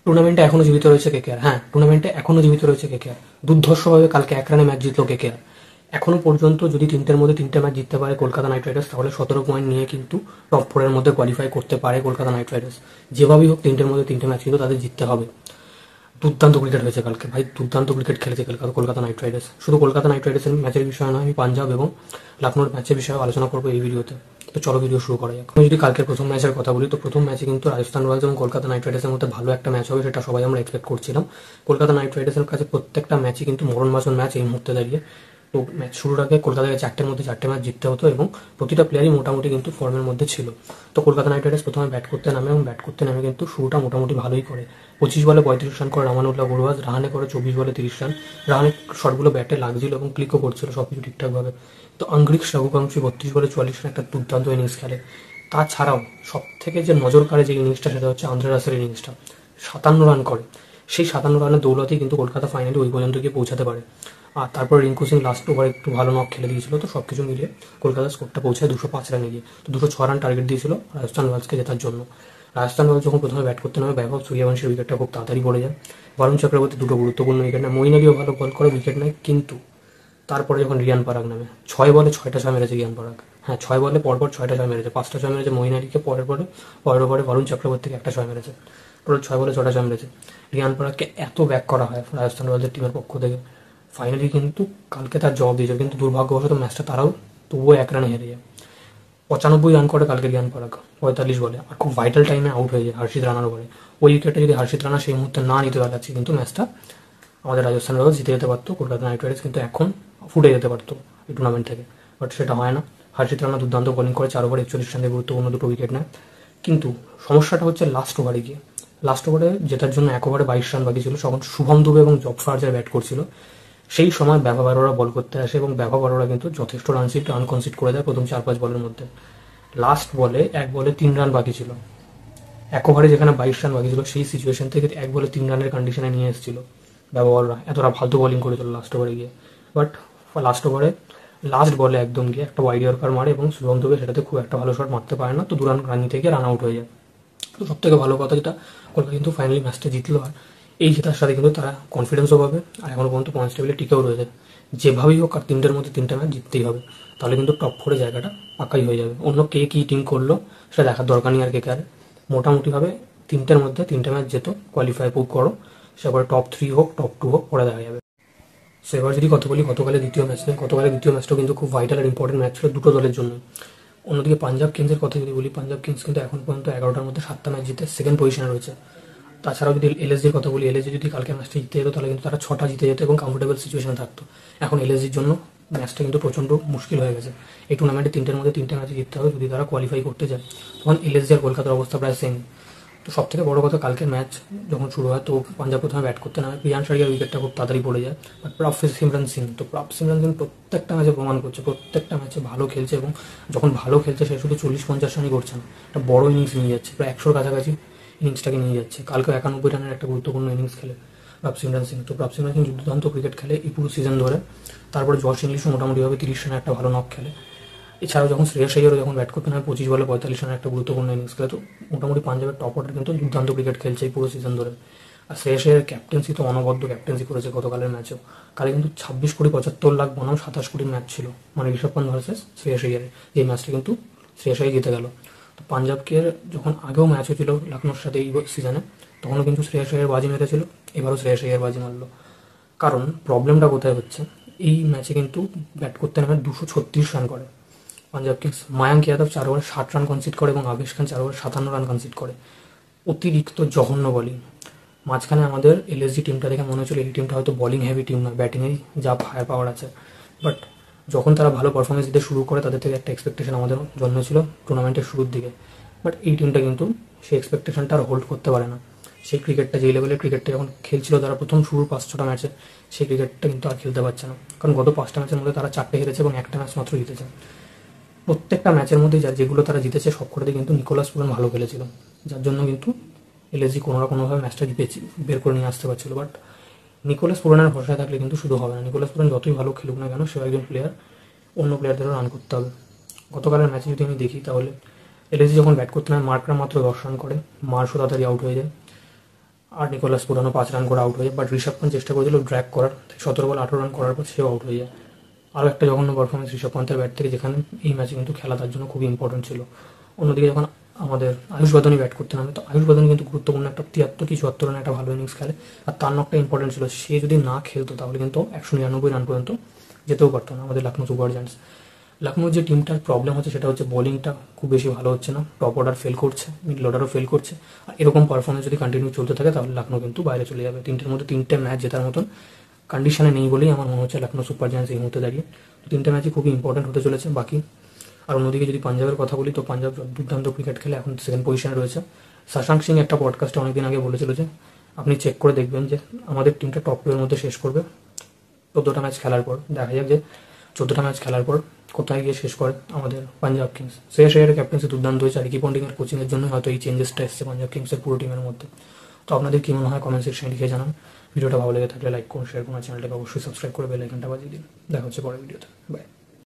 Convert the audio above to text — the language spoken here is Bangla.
টুর্নামেন্টে এখনো জীবিত রয়েছে কেকেআর। হ্যাঁ, টুর্নামেন্টে এখনো জীবিত রয়েছে কেকেআর। দুর্ধর্ষভাবে কালকে 1 রানে ম্যাচ জিতলো কেকেআর। এখনো পর্যন্ত যদি 3টের মধ্যে 3টে ম্যাচ জিততে পারে কলকাতা নাইট রাইডার্স, তাহলে 17 পয়েন্ট নিয়ে কিন্তু টপ 4-এর মধ্যে কোয়ালিফাই করতে পারে কলকাতা নাইট রাইডার্স। যেভাবেই হোক 3টের মধ্যে 3টে ম্যাচ কিন্তু তাদের জিততে হবে। দুর্দান্ত ক্রিকেট হয়েছে কালকে ভাই, দুর্দান্ত ক্রিকেট খেলেছে কলকাতা নাইট রাইডার্স। শুধু কলকাতা নাইট রাইডার্সের ম্যাচের বিষয় নয়, আমি পাঞ্জাব এবং লখনৌর ম্যাচের বিষয়ে আলোচনা করবো এই ভিডিওতে। তো চলো ভিডিও শুরু করা যাক। আমি যদি কালকের প্রথম ম্যাচের কথা বলি, তো প্রথম ম্যাচে কিন্তু রাজস্থান রয়্যালস এবং কলকাতা নাইট রাইডার্সের মধ্যে ভালো একটা ম্যাচ হবে, সেটা সবাই আমরা এক্সপেক্ট করছিলাম। কলকাতা নাইট রাইডার্সের কাছে প্রত্যেকটা ম্যাচই কিন্তু মরণবাসন ম্যাচ এই মুহূর্তে দাঁড়িয়ে। তো ম্যাচ শুরুর আগে কলকাতাকে 4টের মধ্যে 4টে ম্যাচ জিততে হতো এবং প্রতিটা প্লেয়ারই মোটামুটি কিন্তু ফর্মের মধ্যে ছিল। তো কলকাতা নাইট রাইডার্স প্রথমে ব্যাট করতে নামে এবং ব্যাট করতে নামে কিন্তু শুরুটা মোটামুটি ভালোই করে। 25 বলে 35 রান করে রামানুল্লাহ গুরবাজ, রাহানে করে 24 বলে 30 রান। রাহানের শটগুলো ব্যাটে লাগছিল এবং ক্লিকও করছিল, সবকিছু ঠিকঠাকভাবে। তো আঙ্গরিক রঘুবংশী 32 বলে 44 রান একটা দুর্দান্ত ইনিংস খেলে। তাছাড়াও সব থেকে যে নজর কাড়ে যে ইনিংসটা, সেটা হচ্ছে আন্দ্রে রাসেলের ইনিংসটা। 57 রান করে। সেই 57 রানের দৌলতেই কিন্তু কলকাতা ফাইনালি ওই পর্যন্ত গিয়ে পৌঁছাতে পারে। আর তারপর রিঙ্কু সিং লাস্ট ওভারে একটু ভালো নক খেলে দিয়েছিল। তো সবকিছু মিলিয়ে কলকাতার স্কোরটা পৌঁছায় 205 রানে গিয়ে। তো 206 রান টার্গেট দিয়েছিল রাজস্থান রয়্যালসকে জেতার জন্য। রাজস্থান রয়্যালস যখন প্রথমে ব্যাট করতে নামে, বৈভব সূর্যবংশীর উইকেটটা খুব তাড়াতাড়ি পড়ে যায়। বরুণ চক্রবর্তী দুটো গুরুত্বপূর্ণ উইকেট নেয়, মঈন আলীও ভালো বল করে, উইকেট নেয়। কিন্তু তারপরে যখন রিয়ান পরাগ নামে, 6 বলে 6টা ছয় মেরেছে রিয়ান পরাগ। হ্যাঁ, 6 বলে পরপর 6টা ছয় মেরেছে। 5টা ছয় মেরেছে মঈন আলীকে, পরের ওভারে বরুণ চক্রবর্তীকে একটা ছয় মেরেছে। টোটাল 6 বলে 6টা ছয় মেরেছে। রিয়ান পরাগকে এত ব্যাক করা হয় রাজস্থান রয়্যালসের টিমের পক্ষ থেকে। ফাইনালি কিন্তু কালকে তার জবাব দিয়েছে, কিন্তু দুর্ভাগ্যবশত ম্যাচটা তারাও তবুও 1 রানে হেরে যায়। 95 রান করে কালকে রিয়ান পরাগ 45 বলে, আর খুব ভাইটাল টাইমে আউট হয়ে যায় হর্ষিত রানার ওভারে। ওই উইকেটটা যদি হর্ষিত রানা সেই মুহূর্তে না নিতে পারছে, কিন্তু ম্যাচটা আমাদের রাজস্থান রয়্যালস জিতে যেতে পারতো। কলকাতা নাইট রাইডার্স কিন্তু এখন ফুটে যেতে পারতো এই টুর্নামেন্ট থেকে, বাট সেটা হয় না। হর্ষিত রানা দুর্দান্ত বোলিং করে 4 ওভারে 41 রানে গুরুত্বপূর্ণ দুটো উইকেট নেয়। কিন্তু সমস্যাটা হচ্ছে লাস্ট ওভারে গিয়ে। লাস্ট ওভারে জেতার জন্য 1 ওভারে 22 রান বাকি ছিল, তখন শুভম দুবে এবং জব ফার্জার ব্যাট করছিল। সেই সময় ব্যাভা বারোরা বল করতে আসে এবং ব্যাভা বারোরা কিন্তু যথেষ্ট রান কনসিড করে দেয় প্রথম 4-5 বলের মধ্যে। লাস্ট বলে 1 বলে 3 রান বাকি ছিল। 1 ওভারে যেখানে 22 রান বাকি ছিল, সেই সিচুয়েশন থেকে 1 বলে 3 রানের কন্ডিশনে নিয়ে এসেছিল ব্যাভা বলরা। এতটা ফালতু বোলিং করেছিল লাস্ট ওভারে গিয়ে। বাট লাস্ট বলে একদম গিয়ে একটা ওয়াইড ইয়র্কার মারে এবং শুভম দুবে সেটাতে খুব একটা ভালো শট মারতে পারে না। তো 2 রান থেকে রান আউট হয়ে যায়। তো সব থেকে ভালো কথা যেটা, কলকাতা কিন্তু ফাইনালি ম্যাচটা জিতলো। আর এই জেতার সাথে কিন্তু তারা কনফিডেন্সও পাবে, আর এখনো পর্যন্ত পয়েন্টস টেবিলে টিকেও রয়েছে। যেভাবেই হোক আর 3টের মধ্যে 3টে ম্যাচ জিততেই হবে, তাহলে কিন্তু টপ 4-এ জায়গাটা পাকাই হয়ে যাবে। অন্য কে কী টিম করলো সেটা দেখার দরকার নেই আর কেকেআর। মোটামুটিভাবে 3টের মধ্যে 3টে ম্যাচ যেত, কোয়ালিফাই প্রুভ করো, সেরপরে টপ 3 হোক টপ 2 হোক পরে দেখা যাবে। সো এবার যদি কথা বলি গতকালের দ্বিতীয় ম্যাচ নিয়ে, গতকালের দ্বিতীয় ম্যাচটাও কিন্তু খুব ভাইটাল আর ইম্পর্টেন্ট ম্যাচ ছিল দুটো দলের জন্য। অন্যদিকে পাঞ্জাব কিংসের কথা যদি বলি, পাঞ্জাব কিংস কিন্তু এখন পর্যন্ত 11টার মধ্যে 7টা ম্যাচ জিতে সেকেন্ড পজিশনে রয়েছে। তাছাড়াও যদি এলএসজির কথা বলি, এলএসজি যদি কালকে ম্যাচটা জিতে যেত, তাহলে কিন্তু তারা 6টা জিতে যেত এবং কমফোর্টেবল সিচুয়েশনে থাকতো। এখন এলএসজির জন্য ম্যাচটা কিন্তু প্রচণ্ড মুশকিল হয়ে গেছে। এই টুর্নামেন্টে 3টের মধ্যে 3টে ম্যাচ জিততে হবে যদি তারা কোয়ালিফাই করতে যায়। তখন এলএসজি আর কলকাতার অবস্থা প্রায় সেম। তো সব থেকে বড় কথা, কালকে ম্যাচ যখন শুরু হয়, তো পাঞ্জাব প্রথমে ব্যাট করতে নামে। প্রিয়ান সারিয়ার উইকেটটা খুব তাড়াতাড়ি পড়ে যায়। বাট প্রাপ সিমরান সিং প্রত্যেকটা ম্যাচে প্রমাণ করছে, প্রত্যেকটা ম্যাচে ভালো খেলছে এবং যখন ভালো খেলছে সে শুধু 40-50 রানই করছে না, একটা বড় ইনিংস নিয়ে যাচ্ছে, প্রায় 100-র কাছাকাছি ইনিংসটাকে নিয়ে যাচ্ছে। কালকে 91 রানের একটা গুরুত্বপূর্ণ ইনিংস খেলে প্রাপ সিমরান সিং। তো প্রাপ সিমরান সিং দুর্দান্ত ক্রিকেট খেলে এই পুরো সিজন ধরে। তারপরে জশ ইংলিশও মোটামুটিভাবে 30 রানের একটা ভালো নক খেলে। এছাড়াও যখন শ্রেয়াস আইয়ারও যখন ব্যাট করতে নামে 25 বলে 45 রানের একটা গুরুত্বপূর্ণ ইনিংস খেলে। তো মোটামুটি পাঞ্জাবের টপ অর্ডার কিন্তু দুর্দান্ত ক্রিকেট খেলছে এই পুরো সিজন ধরে। আর শ্রেয়াস আইয়ারের ক্যাপ্টেন্সি তো অনবদ্য ক্যাপ্টেন্সি করেছে গতকালের ম্যাচেও। কালে কিন্তু 26 কোটি 75 লাখ বনাম 27 কোটির ম্যাচ ছিল, মানে ঋষভ পান্ত ভার্সেস শ্রেয়াস আইয়ারের। এই ম্যাচটা কিন্তু শ্রেয়াস আইয়ার জিতে গেল। তো পাঞ্জাবকে যখন আগেও ম্যাচ হয়েছিল লখনৌর সাথে এই সিজনে, তখনও কিন্তু শ্রেয়াস আইয়ার বাজি মেরেছিল, এবারও শ্রেয়াস আইয়ার বাজি মারলো। কারণ প্রবলেমটা কোথায় হচ্ছে, এই ম্যাচে কিন্তু ব্যাট করতে নামে 236 রান করে পাঞ্জাব কিংস। মায়াঙ্ক যাদব 4 ওভারে 60 রান কনসিড করে এবং আবেশ খান 4 ওভারে 57 রান কনসিড করে। অতিরিক্ত জঘন্য বলিং। মাঝখানে আমাদের এলএসজি টিমটা দেখে মনে হচ্ছিল এই টিমটা হয়তো বলিং হেভি টিম নয়, ব্যাটিংয়েই যা ফায়ার পাওয়ার আছে। বাট যখন তারা ভালো পারফরমেন্স দিতে শুরু করে, তাদের থেকে একটা এক্সপেকটেশন আমাদের জন্মেছিল টুর্নামেন্টের শুরুর দিকে। বাট এই টিমটা কিন্তু সেই এক্সপেকটেশনটা আর হোল্ড করতে পারে না। সেই ক্রিকেটটা, যেই লেভেলের ক্রিকেটটা যখন খেলছিল তারা প্রথম শুরুর 5-6টা ম্যাচে, সেই ক্রিকেটটা কিন্তু আর খেলতে পারছে না। কারণ গত 5টা ম্যাচের মধ্যে তারা 4টে হেরেছে এবং একটা ম্যাচ মাত্র জিতেছে। প্রত্যেকটা ম্যাচের মধ্যে যেগুলো তারা জিতেছে সবকটাতে কিন্তু নিকোলাস পুরান ভালো খেলেছিল, যার জন্য কিন্তু এলএসজি কোনো না কোনোভাবে ম্যাচটা বের করে নিয়ে আসতে পারছিল। বাট নিকোলাস পুরানের ভরসায় থাকলে কিন্তু শুধু হবে না। নিকোলাস পুরান যতই ভালো খেলুক না কেন, সে একজন প্লেয়ার, অন্য প্লেয়ারদেরও রান করতে হবে। গতকালের ম্যাচে যদি আমি দেখি, তাহলে এলএসজি যখন ব্যাট করতে নামে মার্করা মাত্র 10 রান করে, মার্শও তাড়াতাড়ি আউট হয়ে যায়। আর নিকোলাস পুরানো 5 রান করে আউট হয়ে যায়, বাট ঋষভ পান্ত চেষ্টা করেছিল ড্র্যাগ করার, 17 বল 18 রান করার পর সেও আউট হয়ে যায়। আরও একটা জঘন্য পারফরমেন্স ঋষভ পান্তের ব্যাট থেকে, যেখানে এই ম্যাচে কিন্তু খেলা তার জন্য খুবই ইম্পর্টেন্ট ছিল। অন্যদিকে যখন আমাদের আয়ুষ বাদনী ব্যাট করতে নামে, তো আয়ুষ বাদনী কিন্তু গুরুত্বপূর্ণ একটা 73 কি 74 রানে একটা ভালো ইনিংস খেলে, আর তার নকটা ইম্পর্টেন্ট ছিল। সে যদি না খেলতো তাহলে কিন্তু 199 রান পর্যন্ত যেতেও পারতো না আমাদের লখনৌ সুপার জায়ান্টস। লখনৌর যে টিমটার প্রবলেম হচ্ছে সেটা হচ্ছে বোলিংটা খুব বেশি ভালো হচ্ছে না, টপ অর্ডার ফেল করছে, মিডল অর্ডারও ফেল করছে। আর এরকম পারফরমেন্স যদি কন্টিনিউ চলতে থাকে তাহলে লখনৌ কিন্তু বাইরে চলে যাবে। 3টের মধ্যে 3টে ম্যাচ জেতার মতন কন্ডিশনে নেই বলেই আমার মনে হচ্ছে লখনৌ সুপার জায়ান্টস এই মুহূর্তে দাঁড়িয়ে। তো 3টে ম্যাচই খুবই ইম্পর্টেন্ট হতে চলেছে বাকি। আর অন্যদিকে যদি পাঞ্জাবের কথা বলি, তো পাঞ্জাব দুর্দান্ত ক্রিকেট খেলে এখন সেকেন্ড পজিশনে রয়েছে। শশাঙ্ক সিং একটা পডকাস্টে অনেকদিন আগে বলেছিল যে আপনি চেক করে দেখবেন যে আমাদের টিমটা টপ 2 এর মধ্যে শেষ করবে 14টা ম্যাচ খেলার পর। দেখা যাক যে 14টা ম্যাচ খেলার পর কোথায় গিয়ে শেষ করে আমাদের পাঞ্জাব কিংস। শ্রেয়াস আইয়ারের ক্যাপ্টেন্সি দুর্দান্ত হয়েছে, রিকি পন্টিংয়ের কোচিংয়ের জন্য হয়তো এই চেঞ্জেসটা এসছে পাঞ্জাব কিংসের পুরো টিমের মধ্যে। তো আপনাদের কি মনে হয় কমেন্ট সেকশনে লিখে জানান। ভিডিওটা ভালো লেগে থাকলে লাইক করুন, শেয়ার করুন, চ্যানেলটাকে অবশ্যই সাবস্ক্রাইব করে বেল আইকনটা বাজিয়ে দিন। দেখা হচ্ছে পরের ভিডিওতে, বাই।